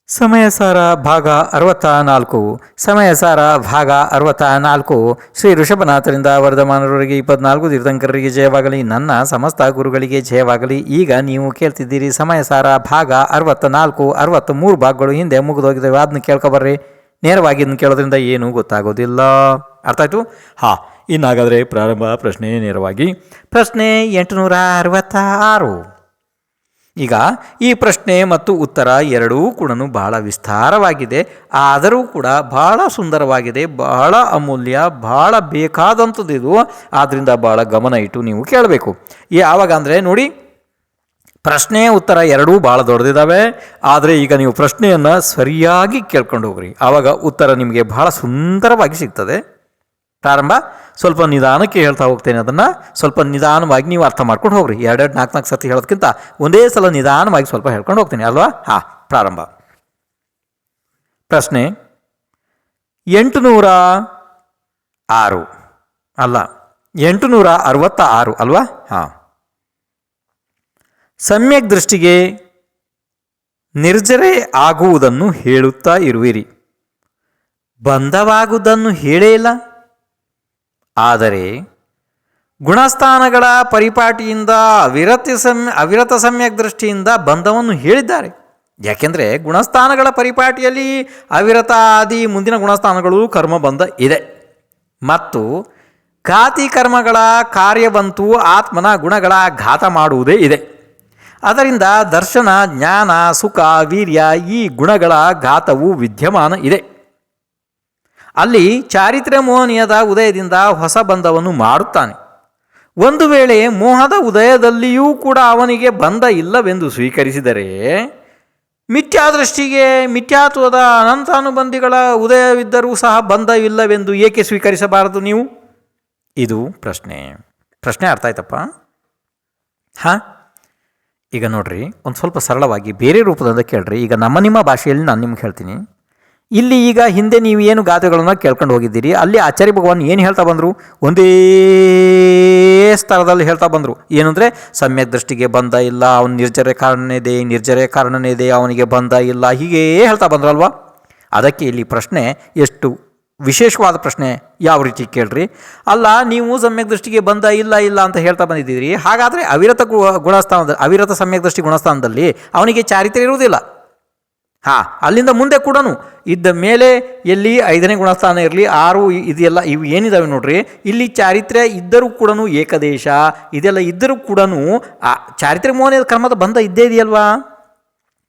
ಸಮಯಸಾರ ಭಾಗ 64 ಸಮಯಸಾರ ಭಾಗ 64 ಶ್ರೀ ಋಷಭನಾಥರಿಂದ ವರ್ಧಮಾನರವರಿಗೆ 24 ತೀರ್ಥಂಕರರಿಗೆ ಜಯವಾಗಲಿ. ನನ್ನ ಸಮಸ್ತ ಗುರುಗಳಿಗೆ ಜಯವಾಗಲಿ. ಈಗ ನೀವು ಕೇಳ್ತಿದ್ದೀರಿ ಸಮಯಸಾರ ಭಾಗ 64 63 ಭಾಗಗಳು ಹಿಂದೆ ಮುಗಿದೋಗಿದ್ದಾವೆ. ಅದನ್ನ ಕೇಳ್ಕೊಬರ್ರಿ. ನೇರವಾಗಿ ಇದನ್ನು ಕೇಳೋದ್ರಿಂದ ಏನೂ ಗೊತ್ತಾಗೋದಿಲ್ಲ. ಅರ್ಥ ಆಯಿತು? ಹಾಂ, ಇನ್ನಾಗಾದರೆ ಪ್ರಾರಂಭ. ಪ್ರಶ್ನೆ ನೇರವಾಗಿ ಪ್ರಶ್ನೆ 866. ಈಗ ಈ ಪ್ರಶ್ನೆ ಮತ್ತು ಉತ್ತರ ಎರಡೂ ಕೂಡ ಬಹಳ ವಿಸ್ತಾರವಾಗಿದೆ, ಆದರೂ ಕೂಡ ಬಹಳ ಸುಂದರವಾಗಿದೆ, ಬಹಳ ಅಮೂಲ್ಯ, ಬಹಳ ಬೇಕಾದಂಥದ್ದು ಇದು. ಆದ್ದರಿಂದ ಬಹಳ ಗಮನ ಇಟ್ಟು ನೀವು ಕೇಳಬೇಕು. ಯಾವಾಗ ಅಂದರೆ ನೋಡಿ, ಪ್ರಶ್ನೆ ಉತ್ತರ ಎರಡೂ ಭಾಳ ದೊಡ್ಡದಿದ್ದಾವೆ. ಆದರೆ ಈಗ ನೀವು ಪ್ರಶ್ನೆಯನ್ನು ಸರಿಯಾಗಿ ಕೇಳ್ಕೊಂಡು ಹೋಗ್ರಿ, ಆವಾಗ ಉತ್ತರ ನಿಮಗೆ ಬಹಳ ಸುಂದರವಾಗಿ ಸಿಗ್ತದೆ. ಪ್ರಾರಂಭ. ಸ್ವಲ್ಪ ನಿಧಾನಕ್ಕೆ ಹೇಳ್ತಾ ಹೋಗ್ತೇನೆ, ಅದನ್ನು ಸ್ವಲ್ಪ ನಿಧಾನವಾಗಿ ನೀವು ಅರ್ಥ ಮಾಡ್ಕೊಂಡು ಹೋಗ್ರಿ. 2-4 ಸತಿ ಹೇಳೋದಕ್ಕಿಂತ ಒಂದೇ ಸಲ ನಿಧಾನವಾಗಿ ಸ್ವಲ್ಪ ಹೇಳ್ಕೊಂಡು ಹೋಗ್ತೀನಿ ಅಲ್ವಾ? ಹಾಂ, ಪ್ರಾರಂಭ. ಪ್ರಶ್ನೆ 806 ಅಲ್ಲ 866 ಅಲ್ವಾ? ಹಾಂ. ಸಮ್ಯಕ್ ದೃಷ್ಟಿಗೆ ನಿರ್ಜರೆ ಆಗುವುದನ್ನು ಹೇಳುತ್ತಾ ಇರುವಿರಿ, ಬಂಧವಾಗುವುದನ್ನು ಹೇಳೇ ಇಲ್ಲ. ಆದರೆ ಗುಣಸ್ಥಾನಗಳ ಪರಿಪಾಟಿಯಿಂದ ಅವಿರತ ಸಮ್ಯಕ್ ದೃಷ್ಟಿಯಿಂದ ಬಂಧವನ್ನು ಹೇಳಿದ್ದಾರೆ. ಯಾಕೆಂದರೆ ಗುಣಸ್ಥಾನಗಳ ಪರಿಪಾಟಿಯಲ್ಲಿ ಅವಿರತ ಆದಿ ಮುಂದಿನ ಗುಣಸ್ಥಾನಗಳು ಕರ್ಮಬಂಧ ಇದೆ, ಮತ್ತು ಘಾತಿ ಕರ್ಮಗಳ ಕಾರ್ಯವಂತೂ ಆತ್ಮನ ಗುಣಗಳ ಘಾತ ಮಾಡುವುದೇ ಇದೆ. ಅದರಿಂದ ದರ್ಶನ, ಜ್ಞಾನ, ಸುಖ, ವೀರ್ಯ ಈ ಗುಣಗಳ ಘಾತವು ವಿದ್ಯಮಾನ ಇದೆ. ಅಲ್ಲಿ ಚಾರಿತ್ರ್ಯ ಮೋಹನೀಯದ ಉದಯದಿಂದ ಹೊಸ ಬಂಧವನ್ನು ಮಾಡುತ್ತಾನೆ. ಒಂದು ವೇಳೆ ಮೋಹದ ಉದಯದಲ್ಲಿಯೂ ಕೂಡ ಅವನಿಗೆ ಬಂಧ ಇಲ್ಲವೆಂದು ಸ್ವೀಕರಿಸಿದರೆ, ಮಿಥ್ಯಾದೃಷ್ಟಿಗೆ ಮಿಥ್ಯಾತ್ವದ ಅನಂತಾನುಬಂಧಿಗಳ ಉದಯವಿದ್ದರೂ ಸಹ ಬಂಧವಿಲ್ಲವೆಂದು ಏಕೆ ಸ್ವೀಕರಿಸಬಾರದು ನೀವು? ಇದು ಪ್ರಶ್ನೆ. ಅರ್ಥ ಆಯ್ತಪ್ಪ? ಹಾಂ, ಈಗ ನೋಡ್ರಿ, ಒಂದು ಸ್ವಲ್ಪ ಸರಳವಾಗಿ ಬೇರೆ ರೂಪದಿಂದ ಕೇಳ್ರಿ. ಈಗ ನಿಮ್ಮ ಭಾಷೆಯಲ್ಲಿ ನಾನು ನಿಮ್ಗೆ ಹೇಳ್ತೀನಿ. ಇಲ್ಲಿ ಈಗ ಹಿಂದೆ ನೀವು ಏನು ಗಾದೆಗಳನ್ನು ಕೇಳ್ಕೊಂಡು ಹೋಗಿದ್ದೀರಿ, ಅಲ್ಲಿ ಆಚಾರ್ಯ ಭಗವಾನ್ ಏನು ಹೇಳ್ತಾ ಬಂದರು? ಒಂದೇ ಸ್ತರದಲ್ಲಿ ಹೇಳ್ತಾ ಬಂದರು. ಏನಂದರೆ ಸಮ್ಯಕ್ ದೃಷ್ಟಿಗೆ ಬಂಧ ಇಲ್ಲ, ಅವನು ನಿರ್ಜರ ಕಾರಣನೇ ಇದೆ, ಅವನಿಗೆ ಬಂಧ ಇಲ್ಲ, ಹೀಗೇ ಹೇಳ್ತಾ ಬಂದ್ರಲ್ವಾ? ಅದಕ್ಕೆ ಇಲ್ಲಿ ಪ್ರಶ್ನೆ ಎಷ್ಟು ವಿಶೇಷವಾದ ಪ್ರಶ್ನೆ. ಯಾವ ರೀತಿ ಕೇಳ್ರಿ? ಅಲ್ಲ, ನೀವು ಸಮ್ಯಕ್ ದೃಷ್ಟಿಗೆ ಬಂಧ ಇಲ್ಲ ಅಂತ ಹೇಳ್ತಾ ಬಂದಿದ್ದೀರಿ, ಹಾಗಾದರೆ ಅವಿರತ ಸಮ್ಯಕ್ ದೃಷ್ಟಿ ಗುಣಸ್ಥಾನದಲ್ಲಿ ಅವನಿಗೆ ಚಾರಿತ್ರ್ಯ ಇರುವುದಿಲ್ಲ. ಹಾಂ, ಅಲ್ಲಿಂದ ಮುಂದೆ ಕೂಡ ಇದ್ದ ಮೇಲೆ ಎಲ್ಲಿ 5ನೇ ಗುಣಸ್ಥಾನ ಇರಲಿ, 6 ಇದೆಲ್ಲ ಇವು ಏನಿದಾವೆ ನೋಡ್ರಿ, ಇಲ್ಲಿ ಚಾರಿತ್ರ್ಯ ಇದ್ದರೂ ಕೂಡ ಏಕದೇಶ ಇದೆಲ್ಲ ಇದ್ದರೂ ಕೂಡ ಆ ಚಾರಿತ್ರ್ಯ ಮೋಹನೀಯ ಕರ್ಮದ ಬಂಧ ಇದ್ದೇ ಇದೆಯಲ್ವಾ?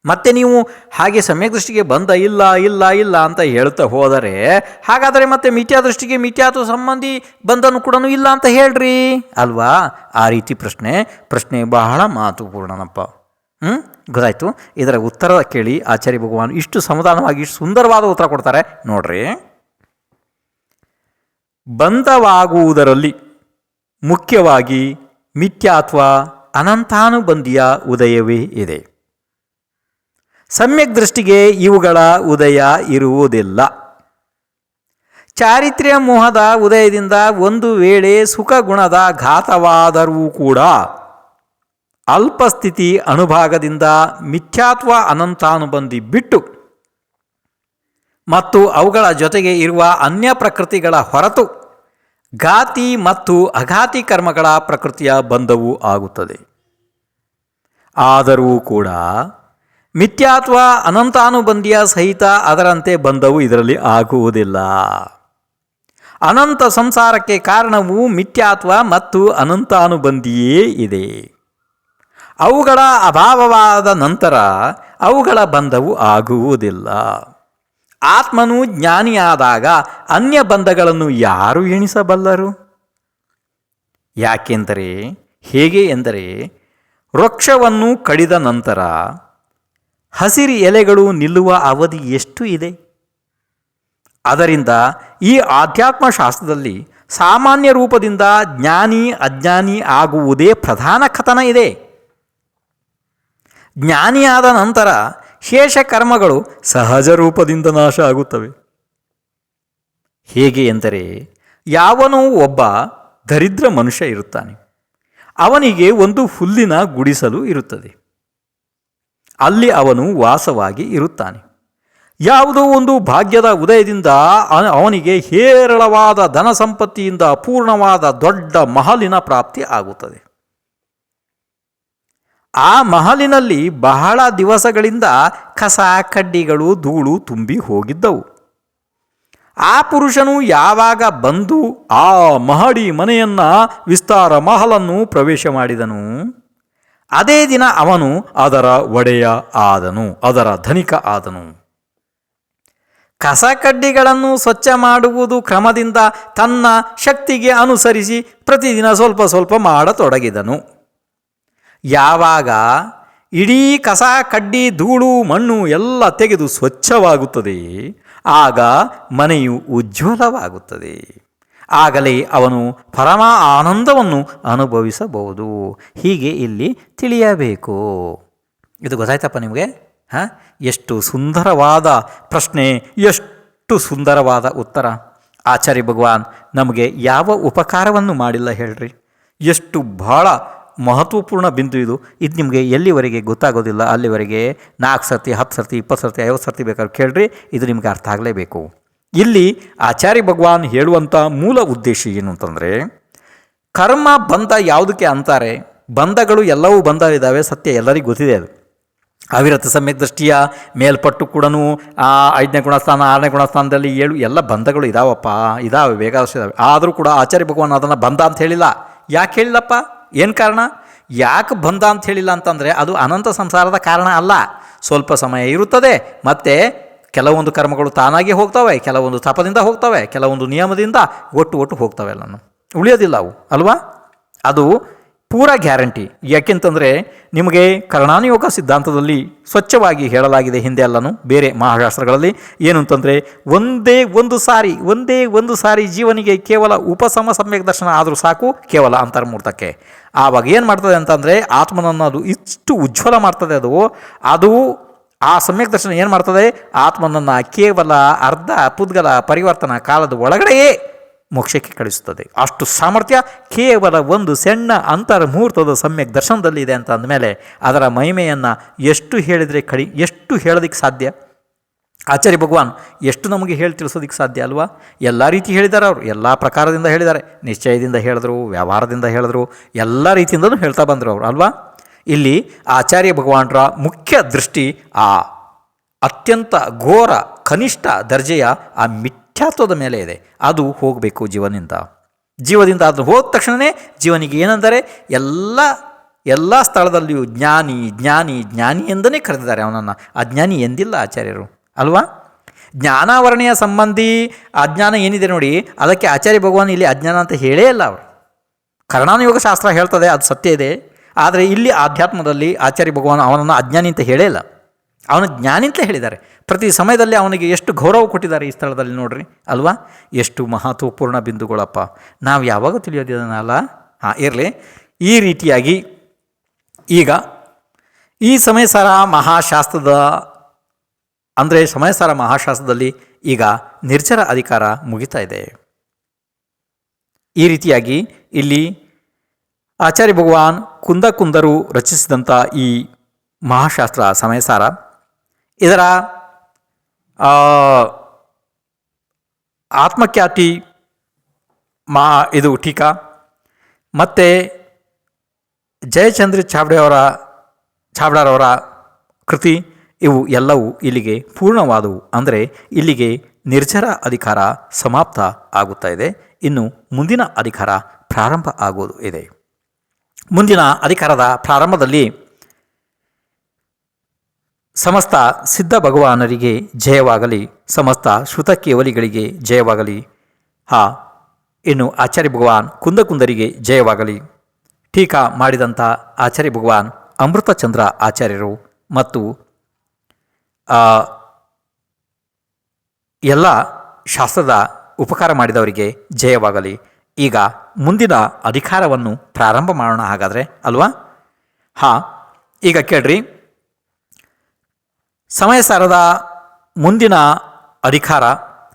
ಮತ್ತೆ ನೀವು ಹಾಗೆ ಸಮ್ಯಕ್ ದೃಷ್ಟಿಗೆ ಬಂಧ ಇಲ್ಲ ಅಂತ ಹೇಳ್ತಾ ಹೋದರೆ, ಹಾಗಾದರೆ ಮತ್ತೆ ಮಿಥ್ಯಾ ದೃಷ್ಟಿಗೆ ಮಿಥ್ಯಾತ್ವ ಸಂಬಂಧಿ ಬಂಧನೂ ಕೂಡ ಇಲ್ಲ ಅಂತ ಹೇಳ್ರಿ ಅಲ್ವಾ? ಆ ರೀತಿ ಪ್ರಶ್ನೆ ಬಹಳ ಮಹತ್ವಪೂರ್ಣನಪ್ಪ. ಗೊತ್ತಾಯ್ತು? ಇದರ ಉತ್ತರ ಕೇಳಿ ಆಚಾರ್ಯ ಭಗವಾನ್ ಇಷ್ಟು ಸಮಾಧಾನವಾಗಿ ಇಷ್ಟು ಸುಂದರವಾದ ಉತ್ತರ ಕೊಡ್ತಾರೆ ನೋಡ್ರಿ. ಬಂಧವಾಗುವುದರಲ್ಲಿ ಮುಖ್ಯವಾಗಿ ಮಿಥ್ಯಾತ್ವ ಅನಂತಾನುಬಂಧಿಯ ಉದಯವೇ ಇದೆ. ಸಮ್ಯಕ್ ದೃಷ್ಟಿಗೆ ಇವುಗಳ ಉದಯ ಇರುವುದಿಲ್ಲ. ಚಾರಿತ್ರ್ಯ ಮೋಹದ ಉದಯದಿಂದ ಒಂದು ವೇಳೆ ಸುಖ ಗುಣದ ಘಾತವಾದರೂ ಕೂಡ ಅಲ್ಪಸ್ಥಿತಿ ಅನುಭಾಗದಿಂದ ಮಿಥ್ಯಾತ್ವ ಅನಂತಾನುಬಂಧಿ ಬಿಟ್ಟು ಮತ್ತು ಅವುಗಳ ಜೊತೆಗೆ ಇರುವ ಅನ್ಯ ಪ್ರಕೃತಿಗಳ ಹೊರತು ಘಾತಿ ಮತ್ತು ಅಘಾತಿ ಕರ್ಮಗಳ ಪ್ರಕೃತಿಯ ಬಂಧವೂ ಆಗುತ್ತದೆ. ಆದರೂ ಕೂಡ ಮಿಥ್ಯಾತ್ವ ಅನಂತಾನುಬಂಧಿಯ ಸಹಿತ ಅದರಂತೆ ಬಂಧವು ಇದರಲ್ಲಿ ಆಗುವುದಿಲ್ಲ. ಅನಂತ ಸಂಸಾರಕ್ಕೆ ಕಾರಣವು ಮಿಥ್ಯಾತ್ವ ಮತ್ತು ಅನಂತಾನುಬಂಧಿಯೇ ಇದೆ. ಅವುಗಳ ಅಭಾವವಾದ ನಂತರ ಅವುಗಳ ಬಂಧವು ಆಗುವುದಿಲ್ಲ. ಆತ್ಮನು ಜ್ಞಾನಿಯಾದಾಗ ಅನ್ಯ ಬಂಧಗಳನ್ನು ಯಾರು ಎಣಿಸಬಲ್ಲರು? ಹೇಗೆ ಎಂದರೆ ವೃಕ್ಷವನ್ನು ಕಡಿದ ನಂತರ ಹಸಿರು ಎಲೆಗಳು ನಿಲ್ಲುವ ಅವಧಿ ಎಷ್ಟು ಇದೆ? ಅದರಿಂದ ಈ ಆಧ್ಯಾತ್ಮ ಶಾಸ್ತ್ರದಲ್ಲಿ ಸಾಮಾನ್ಯ ರೂಪದಿಂದ ಜ್ಞಾನಿ ಅಜ್ಞಾನಿ ಆಗುವುದೇ ಪ್ರಧಾನ ಕಥನ ಇದೆ. ಜ್ಞಾನಿಯಾದ ನಂತರ ಶೇಷ ಕರ್ಮಗಳು ಸಹಜ ರೂಪದಿಂದ ನಾಶ ಆಗುತ್ತವೆ. ಹೇಗೆ ಎಂದರೆ, ಯಾವನೋ ಒಬ್ಬ ದರಿದ್ರ ಮನುಷ್ಯ ಇರುತ್ತಾನೆ. ಅವನಿಗೆ ಒಂದು ಹುಲ್ಲಿನ ಗುಡಿಸಲು ಇರುತ್ತದೆ. ಅಲ್ಲಿ ಅವನು ವಾಸವಾಗಿ ಇರುತ್ತಾನೆ. ಯಾವುದೋ ಒಂದು ಭಾಗ್ಯದ ಉದಯದಿಂದ ಅವನಿಗೆ ಹೇರಳವಾದ ಧನ ಸಂಪತ್ತಿಯಿಂದ ಪೂರ್ಣವಾದ ದೊಡ್ಡ ಮಹಲಿನ ಪ್ರಾಪ್ತಿ ಆಗುತ್ತದೆ. ಆ ಮಹಲಿನಲ್ಲಿ ಬಹಳ ದಿವಸಗಳಿಂದ ಕಸ ಕಡ್ಡಿಗಳು ಧೂಳು ತುಂಬಿ ಹೋಗಿದ್ದವು. ಆ ಪುರುಷನು ಯಾವಾಗ ಬಂದು ಆ ಮಹಡಿ ಮನೆಯನ್ನ ವಿಸ್ತಾರ ಮಹಲನ್ನು ಪ್ರವೇಶ ಮಾಡಿದನು, ಅದೇ ದಿನ ಅವನು ಅದರ ಒಡೆಯ ಆದನು, ಅದರ ಧನಿಕ ಆದನು. ಕಸ ಕಡ್ಡಿಗಳನ್ನು ಸ್ವಚ್ಛ ಮಾಡುವುದು ಕ್ರಮದಿಂದ ತನ್ನ ಶಕ್ತಿಗೆ ಅನುಸರಿಸಿ ಪ್ರತಿದಿನ ಸ್ವಲ್ಪ ಸ್ವಲ್ಪ ಮಾಡತೊಡಗಿದನು. ಯಾವಾಗ ಇಡೀ ಕಸ ಕಡ್ಡಿ ಧೂಳು ಮಣ್ಣು ಎಲ್ಲ ತೆಗೆದು ಸ್ವಚ್ಛವಾಗುತ್ತದೆ, ಆಗ ಮನೆಯು ಉಜ್ವಲವಾಗುತ್ತದೆ. ಆಗಲೇ ಅವನು ಪರಮ ಆನಂದವನ್ನು ಅನುಭವಿಸಬಹುದು. ಹೀಗೆ ಇಲ್ಲಿ ತಿಳಿಯಬೇಕು. ಇದು ಗೊತ್ತಾಯ್ತಪ್ಪ ನಿಮಗೆ? ಎಷ್ಟು ಸುಂದರವಾದ ಪ್ರಶ್ನೆ, ಎಷ್ಟು ಸುಂದರವಾದ ಉತ್ತರ. ಆಚಾರ್ಯ ಭಗವಾನ್ ನಮಗೆ ಯಾವ ಉಪಕಾರವನ್ನು ಮಾಡಿಲ್ಲ ಹೇಳ್ರಿ. ಎಷ್ಟು ಬಹಳ ಮಹತ್ವಪೂರ್ಣ ಬಿಂದು ಇದು. ಇದು ನಿಮಗೆ ಎಲ್ಲಿವರೆಗೆ ಗೊತ್ತಾಗೋದಿಲ್ಲ ಅಲ್ಲಿವರೆಗೆ 4 ಸರ್ತಿ 10 ಸರ್ತಿ 20 ಸರ್ತಿ 50 ಸರ್ತಿ ಬೇಕಾದ್ರೆ ಕೇಳ್ರಿ, ಇದು ನಿಮಗೆ ಅರ್ಥ ಆಗಲೇಬೇಕು. ಇಲ್ಲಿ ಆಚಾರ್ಯ ಭಗವಾನ್ ಹೇಳುವಂಥ ಮೂಲ ಉದ್ದೇಶ ಏನು ಅಂತಂದರೆ, ಕರ್ಮ ಬಂಧ ಯಾವುದಕ್ಕೆ ಅಂತಾರೆ? ಬಂಧಗಳು ಎಲ್ಲವೂ ಬಂಧ ಇದ್ದಾವೆ, ಸತ್ಯ ಎಲ್ಲರಿಗೂ ಗೊತ್ತಿದೆ. ಅದು ಅವಿರತ ಸಮ್ಯಕ್ ದೃಷ್ಟಿಯ ಮೇಲ್ಪಟ್ಟು ಕೂಡ 5ನೇ ಗುಣಸ್ಥಾನ 6ನೇ ಗುಣಸ್ಥಾನದಲ್ಲಿ 7 ಎಲ್ಲ ಬಂಧಗಳು ಇದಾವಪ್ಪ, ಇದಾವೆ, ಬೇಕಾದಷ್ಟು ಇದಾವೆ. ಆದರೂ ಕೂಡ ಆಚಾರ್ಯ ಭಗವಾನ್ ಅದನ್ನು ಬಂಧ ಅಂತ ಹೇಳಿಲ್ಲ. ಯಾಕೆ ಹೇಳಿಲ್ಲಪ್ಪ? ಏನು ಕಾರಣ? ಯಾಕೆ ಬಂಧ ಅಂತ ಹೇಳಿಲ್ಲ ಅಂತಂದರೆ, ಅದು ಅನಂತ ಸಂಸಾರದ ಕಾರಣ ಅಲ್ಲ. ಸ್ವಲ್ಪ ಸಮಯ ಇರುತ್ತದೆ, ಮತ್ತು ಕೆಲವೊಂದು ಕರ್ಮಗಳು ತಾನಾಗಿ ಹೋಗ್ತವೆ, ಕೆಲವೊಂದು ತಪದಿಂದ ಹೋಗ್ತವೆ, ಕೆಲವೊಂದು ನಿಯಮದಿಂದ ಒಟ್ಟು ಹೋಗ್ತವೆ, ಎಲ್ಲನೂ ಉಳಿಯೋದಿಲ್ಲ ಅವು, ಅಲ್ವಾ? ಅದು ಪೂರ ಗ್ಯಾರಂಟಿ. ಯಾಕೆಂತಂದರೆ ನಿಮಗೆ ಕರ್ಣಾನುಯೋಗ ಸಿದ್ಧಾಂತದಲ್ಲಿ ಸ್ವಚ್ಛವಾಗಿ ಹೇಳಲಾಗಿದೆ, ಹಿಂದೆ ಎಲ್ಲನೂ ಬೇರೆ ಮಹಾಶಾಸ್ತ್ರಗಳಲ್ಲಿ. ಏನು ಅಂತಂದರೆ, ಒಂದೇ ಒಂದು ಸಾರಿ ಜೀವನಿಗೆ ಕೇವಲ ಉಪಸಮ ಸಮ್ಯಕ್ ದರ್ಶನ ಆದರೂ ಸಾಕು, ಕೇವಲ ಅಂತರ್ಮೂರ್ತಕ್ಕೆ. ಆವಾಗ ಏನು ಮಾಡ್ತದೆ ಅಂತಂದರೆ, ಆತ್ಮನನ್ನು ಅದು ಇಷ್ಟು ಉಜ್ವಲ ಮಾಡ್ತದೆ. ಅದು ಆ ಸಮ್ಯಕ್ ದರ್ಶನ ಏನು ಮಾಡ್ತದೆ, ಆತ್ಮನನ್ನು ಕೇವಲ ಅರ್ಧ ಪುದ್ಗಲ ಪರಿವರ್ತನಾ ಕಾಲದ ಒಳಗಡೆಯೇ ಮೋಕ್ಷಕ್ಕೆ ಕಳಿಸುತ್ತದೆ. ಅಷ್ಟು ಸಾಮರ್ಥ್ಯ ಕೇವಲ ಒಂದು ಸಣ್ಣ ಅಂತರ್ಮುಹೂರ್ತದ ಸಮ್ಯಕ್ ದರ್ಶನದಲ್ಲಿ ಇದೆ ಅಂತ ಅಂದಮೇಲೆ ಅದರ ಮಹಿಮೆಯನ್ನು ಎಷ್ಟು ಹೇಳೋದಕ್ಕೆ ಸಾಧ್ಯ? ಆಚಾರ್ಯ ಭಗವಾನ್ ಎಷ್ಟು ನಮಗೆ ಹೇಳಿ ತಿಳಿಸೋದಕ್ಕೆ ಸಾಧ್ಯ ಅಲ್ವಾ? ಎಲ್ಲ ರೀತಿ ಹೇಳಿದ್ದಾರೆ ಅವರು, ಎಲ್ಲ ಪ್ರಕಾರದಿಂದ ಹೇಳಿದ್ದಾರೆ. ನಿಶ್ಚಯದಿಂದ ಹೇಳಿದ್ರು, ವ್ಯವಹಾರದಿಂದ ಹೇಳಿದ್ರು, ಎಲ್ಲ ರೀತಿಯಿಂದಲೂ ಹೇಳ್ತಾ ಬಂದರು ಅವರು, ಅಲ್ವಾ? ಇಲ್ಲಿ ಆಚಾರ್ಯ ಭಗವಾನರ ಮುಖ್ಯ ದೃಷ್ಟಿ ಆ ಅತ್ಯಂತ ಘೋರ ಕನಿಷ್ಠ ದರ್ಜೆಯ ಆ ಮಿಥ್ಯಾತ್ವದ ಮೇಲೆ ಇದೆ. ಅದು ಹೋಗಬೇಕು ಜೀವದಿಂದ. ಅದು ಹೋದ ತಕ್ಷಣವೇ ಜೀವನಿಗೆ ಏನಂದರೆ, ಎಲ್ಲ ಸ್ಥಳದಲ್ಲಿಯೂ ಜ್ಞಾನಿ ಎಂದನೇ ಕರೆದಿದ್ದಾರೆ ಅವನನ್ನು. ಅಜ್ಞಾನಿ ಎಂದಿಲ್ಲ ಆಚಾರ್ಯರು, ಅಲ್ವಾ? ಜ್ಞಾನಾವರಣೆಯ ಸಂಬಂಧಿ ಅಜ್ಞಾನ ಏನಿದೆ ನೋಡಿ, ಅದಕ್ಕೆ ಆಚಾರ್ಯ ಭಗವಾನ್ ಇಲ್ಲಿ ಅಜ್ಞಾನ ಅಂತ ಹೇಳೇ ಇಲ್ಲ ಅವರು. ಕರ್ಣಾನುಯೋಗ ಶಾಸ್ತ್ರ ಹೇಳ್ತದೆ, ಅದು ಸತ್ಯ ಇದೆ. ಆದರೆ ಇಲ್ಲಿ ಆಧ್ಯಾತ್ಮದಲ್ಲಿ ಆಚಾರ್ಯ ಭಗವಾನ್ ಅವನನ್ನು ಅಜ್ಞಾನಿ ಅಂತ ಹೇಳೇ ಇಲ್ಲ, ಅವನು ಜ್ಞಾನಿ ಅಂತ ಹೇಳಿದ್ದಾರೆ. ಪ್ರತಿ ಸಮಯದಲ್ಲಿ ಅವನಿಗೆ ಎಷ್ಟು ಗೌರವ ಕೊಟ್ಟಿದ್ದಾರೆ ಈ ಸ್ಥಳದಲ್ಲಿ ನೋಡ್ರಿ, ಅಲ್ವಾ? ಎಷ್ಟು ಮಹತ್ವಪೂರ್ಣ ಬಿಂದುಗಳಪ್ಪ, ನಾವು ಯಾವಾಗ ತಿಳಿಯೋದಿದನಲ್ಲ. ಇರಲಿ. ಈ ರೀತಿಯಾಗಿ ಈಗ ಈ ಸಮಯಸಾರ ಮಹಾಶಾಸ್ತ್ರದಲ್ಲಿ ಈಗ ನಿರ್ಜರ ಅಧಿಕಾರ ಮುಗಿತಾ ಇದೆ. ಈ ರೀತಿಯಾಗಿ ಇಲ್ಲಿ ಆಚಾರ್ಯ ಭಗವಾನ್ ಕುಂದರು ರಚಿಸಿದಂಥ ಈ ಮಹಾಶಾಸ್ತ್ರ ಸಮಯಸಾರ, ಇದರ ಆತ್ಮಖ್ಯಾತಿ ಇದು ಟೀಕಾ ಮತ್ತು ಜಯಚಂದ್ರ ಚಾವ್ಡಾರವರ ಕೃತಿ, ಇವು ಎಲ್ಲವೂ ಇಲ್ಲಿಗೆ ಪೂರ್ಣವಾದವು. ಅಂದರೆ ಇಲ್ಲಿಗೆ ನಿರ್ಜರ ಅಧಿಕಾರ ಸಮಾಪ್ತ ಆಗುತ್ತಾ ಇದೆ. ಇನ್ನು ಮುಂದಿನ ಅಧಿಕಾರ ಪ್ರಾರಂಭ ಆಗೋದು ಇದೆ. ಮುಂದಿನ ಅಧಿಕಾರದ ಪ್ರಾರಂಭದಲ್ಲಿ ಸಮಸ್ತ ಸಿದ್ಧ ಭಗವಾನರಿಗೆ ಜಯವಾಗಲಿ, ಸಮಸ್ತ ಶ್ರುತ ಕೇವಲಿಗಳಿಗೆ ಜಯವಾಗಲಿ. ಇನ್ನು ಆಚಾರ್ಯ ಭಗವಾನ್ ಕುಂದರಿಗೆ ಜಯವಾಗಲಿ. ಟೀಕಾ ಮಾಡಿದಂಥ ಆಚಾರ್ಯ ಭಗವಾನ್ ಅಮೃತಚಂದ್ರ ಆಚಾರ್ಯರು ಮತ್ತು ಎಲ್ಲ ಶಾಸ್ತ್ರದ ಉಪಕಾರ ಮಾಡಿದವರಿಗೆ ಜಯವಾಗಲಿ. ಈಗ ಮುಂದಿನ ಅಧಿಕಾರವನ್ನು ಪ್ರಾರಂಭ ಮಾಡೋಣ ಹಾಗಾದರೆ, ಅಲ್ವಾ? ಈಗ ಕೇಳ್ರಿ, ಸಮಯಸಾರದ ಮುಂದಿನ ಅಧಿಕಾರ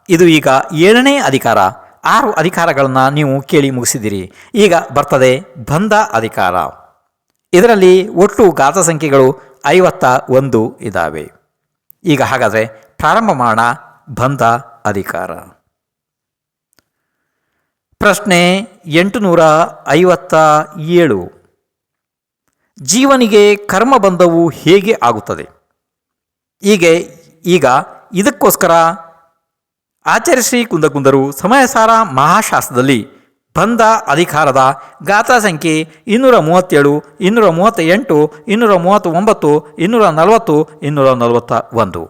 ಇದು. ಈಗ 7ನೇ ಅಧಿಕಾರ. 6 ಅಧಿಕಾರಗಳನ್ನು ನೀವು ಕೇಳಿ ಮುಗಿಸಿದಿರಿ. ಈಗ ಬರ್ತದೆ ಬಂಧ ಅಧಿಕಾರ. ಇದರಲ್ಲಿ ಒಟ್ಟು ಗಾತ ಸಂಖ್ಯೆಗಳು 51 ಇದ್ದಾವೆ. ಈಗ ಹಾಗಾದರೆ ಪ್ರಾರಂಭ ಮಾಡೋಣ. ಬಂಧ ಅಧಿಕಾರ. ಪ್ರಶ್ನೆ 857. ಜೀವನಿಗೆ ಕರ್ಮಬಂಧವು ಹೇಗೆ ಆಗುತ್ತದೆ? ಈಗ ಇದಕ್ಕೋಸ್ಕರ ಆಚಾರ್ಯ ಶ್ರೀ ಕುಂದಕುಂದರು ಸಮಯಸಾರ ಮಹಾಶಾಸ್ತ್ರದಲ್ಲಿ ಬಂಧ ಅಧಿಕಾರದ ಗಾಥಾ ಸಂಖ್ಯೆ 237, 238, 239, 240, 241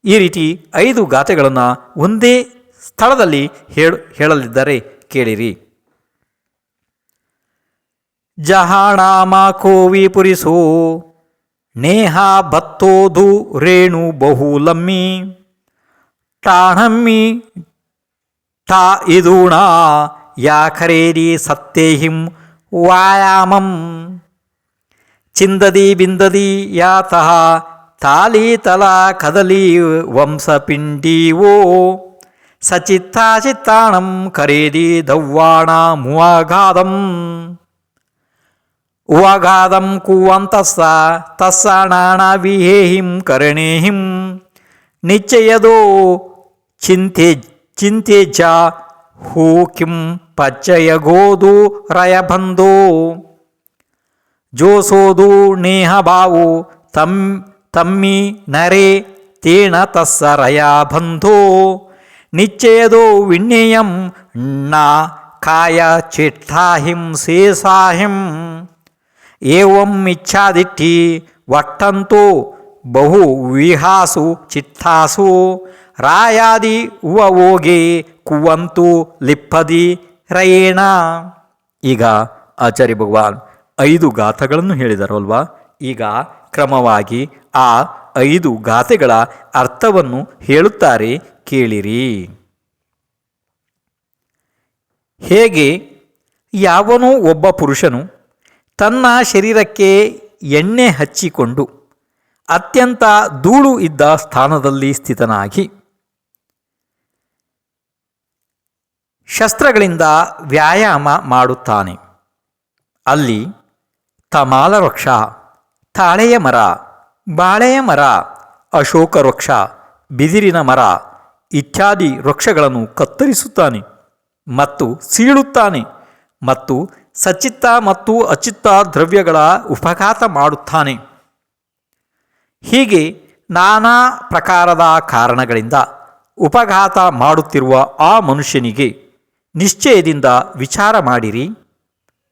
ಈ ರೀತಿ 5 ಗಾಥೆಗಳನ್ನು ಒಂದೇ ಸ್ಥಳದಲ್ಲಿ ಹೇಳಲಿದ್ದಾರೆ, ಕೇಳಿರಿ. ಜಹಾಣಾಮ ಕೋವಿ ಪುರಿಸೋ ನೇಹ ಬತ್ತೋದು ರೇಣು ಬಹುಲಮ್ಮಿ ಟಾಣಮ್ಮಿ ಟಾ ಇದೂಣ ಯಾ ಖರೇದಿ ಸತ್ತೇಹಿಂ ವಾಯಾಮಂ ಚಿಂದದಿ ಬಿಂದದಿ ಯಾತಃ ತಾಲಿ ತಲಾ ಕದಲಿ ವಂಶಪಿಂಡೀವೋ ಸಚಿತ್ತಾಚಿತ್ತಾಣಂ ಕರೇದಿ ದವ್ವಾಣ ಮುವಾಗಾದಂ ಉವಗಾದಂ ಕುವಂತಸ್ಸ ತಸ್ಸಾಣಾಣ ವಿಹೇಹಿಂ ಕರಣೇಹಿಂ ನಿಶ್ಚಯದೋ ಚಿಂತೆಜ ಹೂ ಕಿಂ ಪಚ್ಚಯಗೋದು ರಯಬಂಧೋ ಜೋಸೋದು ನೇಹ ಬಾವು ತಮ್ಮಿ ನರೆ ತೇಣ ತಸ್ಸ ರಯಬಂಧೋ ನಿಶ್ಚಯದೋ ವಿಣ್ಯಯಂ ನಾ ಕಾಯ ಚಿಟ್ಟಾಹಿಂ ಶೇಷಾಹಿಂ ಏವಂ ಇಚ್ಛಾದಿಟ್ಟಿ ವಟ್ಟಂತೋ ಬಹು ವಿಹಾಸು ಚಿತ್ತಾಸು ರಾಯಾದಿ ಉವೋಗೆ ಕುವಂತು ಲಿಪ್ಪದಿ ರಯೇಣ. ಈಗ ಆಚಾರ್ಯ ಭಗವಾನ್ 5 ಗಾಥೆಗಳನ್ನು ಹೇಳಿದರಲ್ವಾ? ಈಗ ಕ್ರಮವಾಗಿ ಆ 5 ಗಾಥೆಗಳ ಅರ್ಥವನ್ನು ಹೇಳುತ್ತಾರೆ, ಕೇಳಿರಿ. ಹೇಗೆ ಯಾವನೋ ಒಬ್ಬ ಪುರುಷನು ತನ್ನ ಶರೀರಕ್ಕೆ ಎಣ್ಣೆ ಹಚ್ಚಿಕೊಂಡು ಅತ್ಯಂತ ಧೂಳು ಇದ್ದ ಸ್ಥಾನದಲ್ಲಿ ಸ್ಥಿತನಾಗಿ ಶಸ್ತ್ರಗಳಿಂದ ವ್ಯಾಯಾಮ ಮಾಡುತ್ತಾನೆ. ಅಲ್ಲಿ ತಮಾಲ ವೃಕ್ಷ, ತಾಳೆಯ ಮರ, ಬಾಳೆಯ ಮರ, ಅಶೋಕ ವೃಕ್ಷ, ಬಿದಿರಿನ ಮರ ಇತ್ಯಾದಿ ವೃಕ್ಷಗಳನ್ನು ಕತ್ತರಿಸುತ್ತಾನೆ ಮತ್ತು ಸೀಳುತ್ತಾನೆ ಮತ್ತು ಸಚಿತ್ತ ಮತ್ತು ಅಚಿತ್ತ ದ್ರವ್ಯಗಳ ಉಪಘಾತ ಮಾಡುತ್ತಾನೆ. ಹೀಗೆ ನಾನಾ ಪ್ರಕಾರದ ಕಾರಣಗಳಿಂದ ಉಪಘಾತ ಮಾಡುತ್ತಿರುವ ಆ ಮನುಷ್ಯನಿಗೆ ನಿಶ್ಚಯದಿಂದ ವಿಚಾರ ಮಾಡಿರಿ.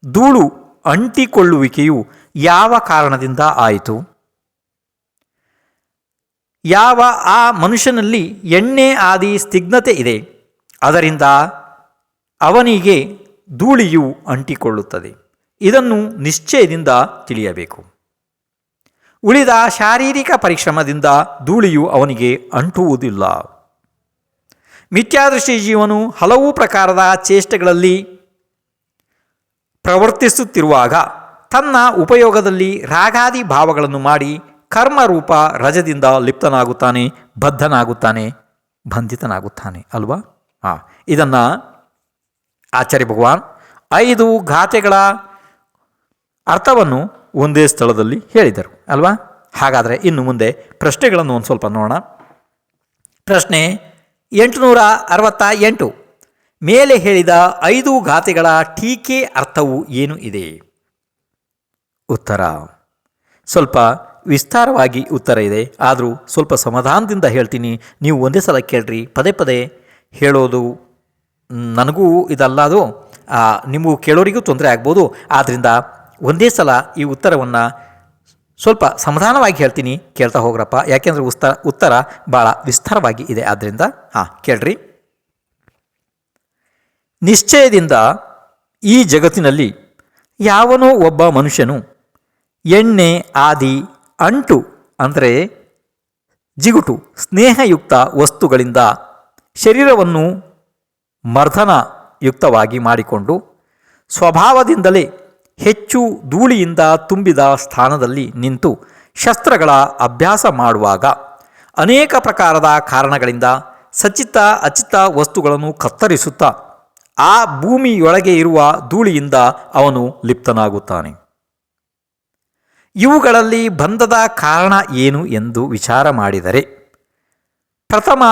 ಧೂಳು ಅಂಟಿಕೊಳ್ಳುವಿಕೆಯು ಯಾವ ಕಾರಣದಿಂದ ಆಯಿತು? ಯಾವ ಆ ಮನುಷ್ಯನಲ್ಲಿ ಎಣ್ಣೆ ಆದಿ ಸ್ನಿಗ್ಧತೆ ಇದೆ, ಅದರಿಂದ ಅವನಿಗೆ ಧೂಳಿಯು ಅಂಟಿಕೊಳ್ಳುತ್ತದೆ. ಇದನ್ನು ನಿಶ್ಚಯದಿಂದ ತಿಳಿಯಬೇಕು. ಉಳಿದ ಶಾರೀರಿಕ ಪರಿಶ್ರಮದಿಂದ ಧೂಳಿಯು ಅವನಿಗೆ ಅಂಟುವುದಿಲ್ಲ. ಮಿಥ್ಯಾದೃಷ್ಟಿ ಜೀವನು ಹಲವು ಪ್ರಕಾರದ ಚೇಷ್ಟೆಗಳಲ್ಲಿ ಪ್ರವರ್ತಿಸುತ್ತಿರುವಾಗ ತನ್ನ ಉಪಯೋಗದಲ್ಲಿ ರಾಗಾದಿ ಭಾವಗಳನ್ನು ಮಾಡಿ ಕರ್ಮರೂಪ ರಜದಿಂದ ಲಿಪ್ತನಾಗುತ್ತಾನೆ, ಬದ್ಧನಾಗುತ್ತಾನೆ, ಬಂಧಿತನಾಗುತ್ತಾನೆ ಅಲ್ವಾ? ಇದನ್ನು ಆಚಾರ್ಯ ಭಗವಾನ್ 5 ಗಾಥೆಗಳ ಅರ್ಥವನ್ನು ಒಂದೇ ಸ್ಥಳದಲ್ಲಿ ಹೇಳಿದರು ಅಲ್ವಾ? ಹಾಗಾದರೆ ಇನ್ನು ಮುಂದೆ ಪ್ರಶ್ನೆಗಳನ್ನು ಒಂದು ಸ್ವಲ್ಪ ನೋಡೋಣ. ಪ್ರಶ್ನೆ 868. ಮೇಲೆ ಹೇಳಿದ 5 ಗಾಥೆಗಳ ಟೀಕೆ ಅರ್ಥವು ಏನು ಇದೆ? ಉತ್ತರ ಸ್ವಲ್ಪ ವಿಸ್ತಾರವಾಗಿ ಉತ್ತರ ಇದೆ, ಆದರೂ ಸ್ವಲ್ಪ ಸಮಾಧಾನದಿಂದ ಹೇಳ್ತೀನಿ. ನೀವು ಒಂದೇ ಸಲ ಕೇಳ್ರಿ, ಪದೇ ಪದೇ ಹೇಳೋದು ನನಗೂ ಇದಲ್ಲದು, ನಿಮಗೂ ಕೇಳೋರಿಗೂ ತೊಂದರೆ ಆಗ್ಬೋದು. ಆದ್ದರಿಂದ ಒಂದೇ ಸಲ ಈ ಉತ್ತರವನ್ನು ಸ್ವಲ್ಪ ಸಮಾಧಾನವಾಗಿ ಹೇಳ್ತೀನಿ, ಕೇಳ್ತಾ ಹೋಗ್ರಪ್ಪ. ಯಾಕೆಂದರೆ ಉತ್ತರ ಭಾಳ ವಿಸ್ತಾರವಾಗಿ ಇದೆ. ಆದ್ದರಿಂದ ಕೇಳ್ರಿ. ನಿಶ್ಚಯದಿಂದ ಈ ಜಗತ್ತಿನಲ್ಲಿ ಯಾವನೋ ಒಬ್ಬ ಮನುಷ್ಯನು ಎಣ್ಣೆ ಆದಿ ಅಂಟು ಅಂದರೆ ಜಿಗುಟು ಸ್ನೇಹಯುಕ್ತ ವಸ್ತುಗಳಿಂದ ಶರೀರವನ್ನು ಮರ್ದನಯುಕ್ತವಾಗಿ ಮಾಡಿಕೊಂಡು ಸ್ವಭಾವದಿಂದಲೇ ಹೆಚ್ಚು ಧೂಳಿಯಿಂದ ತುಂಬಿದ ಸ್ಥಾನದಲ್ಲಿ ನಿಂತು ಶಸ್ತ್ರಗಳ ಅಭ್ಯಾಸ ಮಾಡುವಾಗ ಅನೇಕ ಪ್ರಕಾರದ ಕಾರಣಗಳಿಂದ ಸಚಿತ್ತ ಅಚಿತ್ತ ವಸ್ತುಗಳನ್ನು ಕತ್ತರಿಸುತ್ತಾ ಆ ಭೂಮಿಯೊಳಗೆ ಇರುವ ಧೂಳಿಯಿಂದ ಅವನು ಲಿಪ್ತನಾಗುತ್ತಾನೆ. ಇವುಗಳಲ್ಲಿ ಬಂಧದ ಕಾರಣ ಏನು ಎಂದು ವಿಚಾರ ಮಾಡಿದರೆ ಪ್ರಥಮ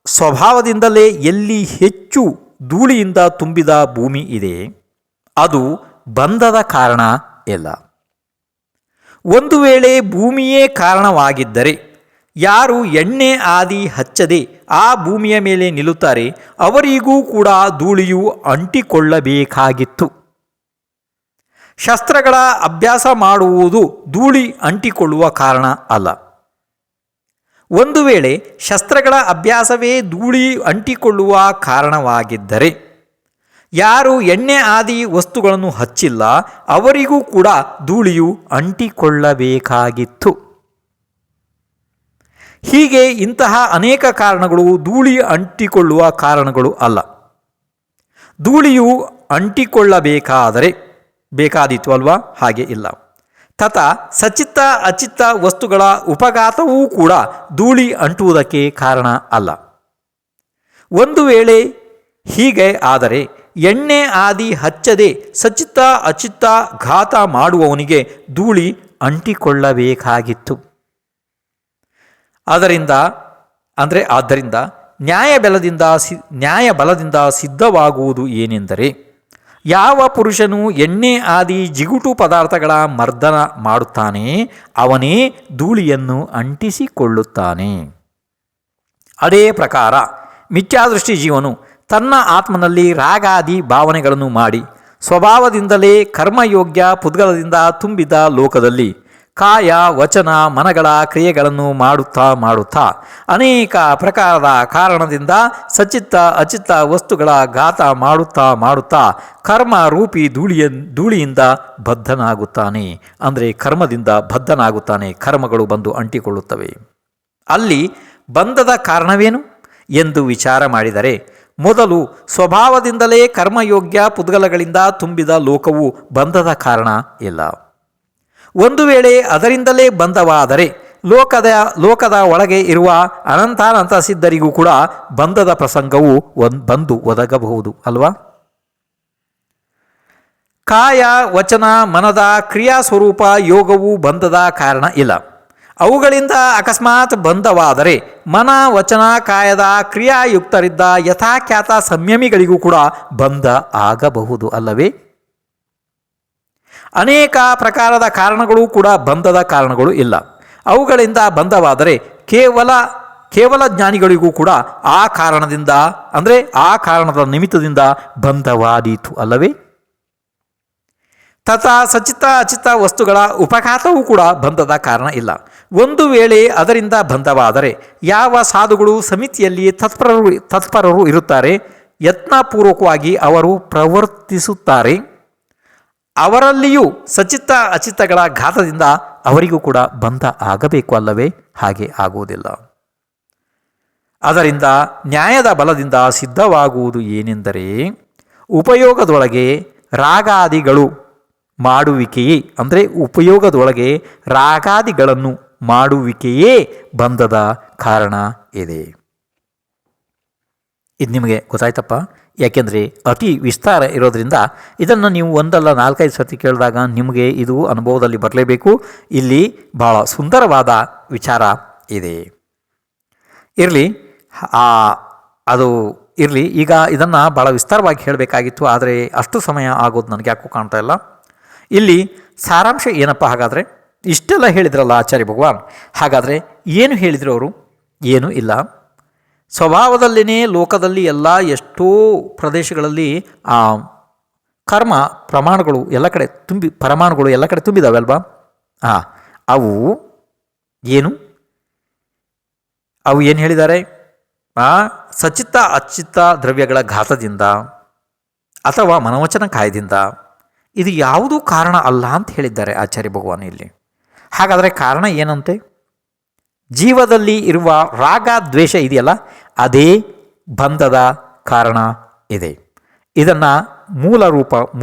ಸ್ವಭಾವದಿಂದಲೇ ಎಲ್ಲಿ ಹೆಚ್ಚು ಧೂಳಿಯಿಂದ ತುಂಬಿದ ಭೂಮಿ ಇದೆ ಅದು ಬಂಧದ ಕಾರಣ ಇಲ್ಲ. ಒಂದು ವೇಳೆ ಭೂಮಿಯೇ ಕಾರಣವಾಗಿದ್ದರೆ ಯಾರು ಎಣ್ಣೆ ಆದಿ ಹಚ್ಚದೆ ಆ ಭೂಮಿಯ ಮೇಲೆ ನಿಲ್ಲುತ್ತಾರೆ ಅವರಿಗೂ ಕೂಡ ಧೂಳಿಯು ಅಂಟಿಕೊಳ್ಳಬೇಕಾಗಿತ್ತು. ಶಸ್ತ್ರಗಳ ಅಭ್ಯಾಸ ಮಾಡುವುದು ಧೂಳಿ ಅಂಟಿಕೊಳ್ಳುವ ಕಾರಣ ಅಲ್ಲ. ಒಂದು ವೇಳೆ ಶಸ್ತ್ರಗಳ ಅಭ್ಯಾಸವೇ ಧೂಳಿ ಅಂಟಿಕೊಳ್ಳುವ ಕಾರಣವಾಗಿದ್ದರೆ ಯಾರು ಎಣ್ಣೆ ಆದಿ ವಸ್ತುಗಳನ್ನು ಹಚ್ಚಿಲ್ಲ ಅವರಿಗೂ ಕೂಡ ಧೂಳಿಯು ಅಂಟಿಕೊಳ್ಳಬೇಕಾಗಿತ್ತು. ಹೀಗೆ ಇಂತಹ ಅನೇಕ ಕಾರಣಗಳು ಧೂಳಿ ಅಂಟಿಕೊಳ್ಳುವ ಕಾರಣಗಳು ಅಲ್ಲ. ಧೂಳಿಯು ಬೇಕಾದೀತು ಅಲ್ವಾ? ಹಾಗೆ ಇಲ್ಲ. ತಥಾ ಸಚಿತ್ತ ಅಚಿತ್ತ ವಸ್ತುಗಳ ಉಪಘಾತವೂ ಕೂಡ ಧೂಳಿ ಅಂಟುವುದಕ್ಕೆ ಕಾರಣ ಅಲ್ಲ. ಒಂದು ವೇಳೆ ಹೀಗೆ ಆದರೆ ಎಣ್ಣೆ ಆದಿ ಹಚ್ಚದೆ ಸಚಿತ್ತ ಅಚಿತ್ತ ಘಾತ ಮಾಡುವವನಿಗೆ ಧೂಳಿ ಅಂಟಿಕೊಳ್ಳಬೇಕಾಗಿತ್ತು. ಆದ್ದರಿಂದ ನ್ಯಾಯಬಲದಿಂದ ಸಿದ್ಧವಾಗುವುದು ಏನೆಂದರೆ ಯಾವ ಪುರುಷನು ಎಣ್ಣೆ ಆದಿ ಜಿಗುಟು ಪದಾರ್ಥಗಳ ಮರ್ದನ ಮಾಡುತ್ತಾನೆ ಅವನೇ ಧೂಳಿಯನ್ನು ಅಂಟಿಸಿಕೊಳ್ಳುತ್ತಾನೆ. ಅದೇ ಪ್ರಕಾರ ಮಿಥ್ಯಾದೃಷ್ಟಿ ಜೀವನು ತನ್ನ ಆತ್ಮನಲ್ಲಿ ರಾಗಾದಿ ಭಾವನೆಗಳನ್ನು ಮಾಡಿ ಸ್ವಭಾವದಿಂದಲೇ ಕರ್ಮಯೋಗ್ಯ ಪುದ್ಗಲದಿಂದ ತುಂಬಿದ ಲೋಕದಲ್ಲಿ ಕಾಯ ವಚನ ಮನಗಳ ಕ್ರಿಯೆಗಳನ್ನು ಮಾಡುತ್ತಾ ಅನೇಕ ಪ್ರಕಾರದ ಕಾರಣದಿಂದ ಸಚಿತ್ತ ಅಚಿತ್ತ ವಸ್ತುಗಳ ಘಾತ ಮಾಡುತ್ತಾ ಕರ್ಮ ರೂಪಿ ಧೂಳಿಯಿಂದ ಬದ್ಧನಾಗುತ್ತಾನೆ. ಅಂದರೆ ಕರ್ಮದಿಂದ ಬದ್ಧನಾಗುತ್ತಾನೆ, ಕರ್ಮಗಳು ಬಂದು ಅಂಟಿಕೊಳ್ಳುತ್ತವೆ. ಅಲ್ಲಿ ಬಂಧದ ಕಾರಣವೇನು ಎಂದು ವಿಚಾರ ಮಾಡಿದರೆ ಮೊದಲು ಸ್ವಭಾವದಿಂದಲೇ ಕರ್ಮಯೋಗ್ಯ ಪುದ್ಗಲಗಳಿಂದ ತುಂಬಿದ ಲೋಕವು ಬಂಧದ ಕಾರಣ ಇಲ್ಲ. ಒಂದು ವೇಳೆ ಅದರಿಂದಲೇ ಬಂಧವಾದರೆ ಲೋಕದ ಒಳಗೆ ಇರುವ ಅನಂತಾನಂತ ಸಿದ್ಧರಿಗೂ ಕೂಡ ಬಂಧದ ಪ್ರಸಂಗವು ಬಂದು ಒದಗಬಹುದು ಅಲ್ವಾ? ಕಾಯ ವಚನ ಮನದ ಕ್ರಿಯಾ ಸ್ವರೂಪ ಯೋಗವು ಬಂಧದ ಕಾರಣ ಇಲ್ಲ. ಅವುಗಳಿಂದ ಅಕಸ್ಮಾತ್ ಬಂಧವಾದರೆ ಮನ ವಚನ ಕಾಯದ ಕ್ರಿಯಾಯುಕ್ತರಿದ್ದ ಯಥಾಖ್ಯಾತ ಸಂಯಮಿಗಳಿಗೂ ಕೂಡ ಬಂಧ ಆಗಬಹುದು ಅಲ್ಲವೇ? ಅನೇಕ ಪ್ರಕಾರದ ಕಾರಣಗಳು ಕೂಡ ಬಂಧದ ಕಾರಣಗಳು ಇಲ್ಲ. ಅವುಗಳಿಂದ ಬಂಧವಾದರೆ ಕೇವಲ ಜ್ಞಾನಿಗಳಿಗೂ ಕೂಡ ಆ ಕಾರಣದಿಂದ ಅಂದರೆ ಆ ಕಾರಣದ ನಿಮಿತ್ತದಿಂದ ಬಂಧವಾದೀತು ಅಲ್ಲವೇ? ತಥಾ ಸಚಿತ್ತ ಅಚಿತ್ತ ವಸ್ತುಗಳ ಉಪಘಾತವೂ ಕೂಡ ಬಂಧದ ಕಾರಣ ಇಲ್ಲ. ಒಂದು ವೇಳೆ ಅದರಿಂದ ಬಂಧವಾದರೆ ಯಾವ ಸಾಧುಗಳು ಸಮಿತಿಯಲ್ಲಿ ತತ್ಪರರು ಇರುತ್ತಾರೆ, ಯತ್ನಪೂರ್ವಕವಾಗಿ ಅವರು ಪ್ರವರ್ತಿಸುತ್ತಾರೆ, ಅವರಲ್ಲಿಯೂ ಸಚಿತ್ತ ಅಚಿತ್ತಗಳ ಘಾತದಿಂದ ಅವರಿಗೂ ಕೂಡ ಬಂಧ ಆಗಬೇಕು ಅಲ್ಲವೇ? ಹಾಗೆ ಆಗುವುದಿಲ್ಲ. ಅದರಿಂದ ನ್ಯಾಯದ ಬಲದಿಂದ ಸಿದ್ಧವಾಗುವುದು ಏನೆಂದರೆ ಉಪಯೋಗದೊಳಗೆ ರಾಗಾದಿಗಳು ಮಾಡುವಿಕೆಯೇ, ಅಂದರೆ ಉಪಯೋಗದೊಳಗೆ ರಾಗಾದಿಗಳನ್ನು ಮಾಡುವಿಕೆಯೇ ಬಂಧದ ಕಾರಣ ಇದೆ. ಇದು ನಿಮಗೆ ಗೊತ್ತಾಯ್ತಪ್ಪ? ಯಾಕೆಂದರೆ ಅತಿ ವಿಸ್ತಾರ ಇರೋದರಿಂದ ಇದನ್ನು ನೀವು ಒಂದಲ್ಲ 4-5 ಸರ್ತಿ ಕೇಳಿದಾಗ ನಿಮಗೆ ಇದು ಅನುಭವದಲ್ಲಿ ಬರಲೇಬೇಕು. ಇಲ್ಲಿ ಭಾಳ ಸುಂದರವಾದ ವಿಚಾರ ಇದೆ. ಇರಲಿ. ಈಗ ಇದನ್ನು ಭಾಳ ವಿಸ್ತಾರವಾಗಿ ಹೇಳಬೇಕಾಗಿತ್ತು, ಆದರೆ ಅಷ್ಟು ಸಮಯ ಆಗೋದು ನನಗೆ ಯಾಕೂ ಕಾಣ್ತಾ ಇಲ್ಲ. ಇಲ್ಲಿ ಸಾರಾಂಶ ಏನಪ್ಪ ಹಾಗಾದರೆ? ಇಷ್ಟೆಲ್ಲ ಹೇಳಿದ್ರಲ್ಲ ಆಚಾರ್ಯ ಭಗವಾನ್, ಹಾಗಾದರೆ ಏನು ಹೇಳಿದರು ಅವರು? ಏನೂ ಇಲ್ಲ. ಸ್ವಭಾವದಲ್ಲಿನೇ ಲೋಕದಲ್ಲಿ ಎಷ್ಟೋ ಪ್ರದೇಶಗಳಲ್ಲಿ ಕರ್ಮ ಪರಮಾಣುಗಳು ಎಲ್ಲ ಕಡೆ ತುಂಬಿದಾವೆ ಅಲ್ವಾ? ಅವು ಏನು ಹೇಳಿದ್ದಾರೆ? ಸಚಿತ್ತ ಅಚಿತ್ತ ದ್ರವ್ಯಗಳ ಘಾತದಿಂದ ಅಥವಾ ಮನೋವಚನ ಕಾಯದಿಂದ ಇದು ಯಾವುದೂ ಕಾರಣ ಅಲ್ಲ ಅಂತ ಹೇಳಿದ್ದಾರೆ ಆಚಾರ್ಯ ಭಗವಾನ್ ಇಲ್ಲಿ. ಹಾಗಾದರೆ ಕಾರಣ ಏನಂತೆ? ಜೀವದಲ್ಲಿ ಇರುವ ರಾಗ ದ್ವೇಷ ಇದೆಯಲ್ಲ, ಅದೇ ಬಂಧದ ಕಾರಣ ಇದೆ. ಇದನ್ನು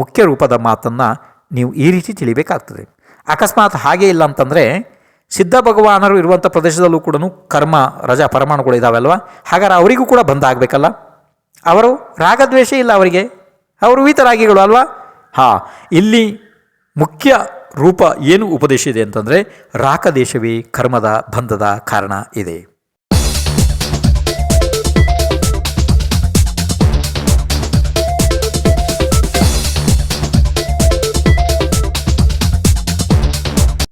ಮುಖ್ಯ ರೂಪದ ಮಾತನ್ನು ನೀವು ಈ ರೀತಿ ತಿಳಿಬೇಕಾಗ್ತದೆ. ಅಕಸ್ಮಾತ್ ಹಾಗೇ ಇಲ್ಲ ಅಂತಂದರೆ ಸಿದ್ಧ ಭಗವಾನರು ಇರುವಂಥ ಪ್ರದೇಶದಲ್ಲೂ ಕೂಡ ಕರ್ಮ ರಜಾ ಪರಮಾಣುಗಳು ಇದ್ದಾವಲ್ವ, ಹಾಗಾದ್ರೆ ಅವರಿಗೂ ಕೂಡ ಬಂಧ ಆಗಬೇಕಲ್ಲ. ಅವರು ರಾಗದ್ವೇಷ ಇಲ್ಲ ಅವರಿಗೆ, ಅವರು ವೀತರಾಗಿಗಳು ಅಲ್ವಾ? ಇಲ್ಲಿ ಮುಖ್ಯ ರೂಪ ಏನು ಉಪದೇಶ ಇದೆ ಅಂತಂದರೆ ರಾಗದೇಶವೇ ಕರ್ಮದ ಬಂಧದ ಕಾರಣ ಇದೆ.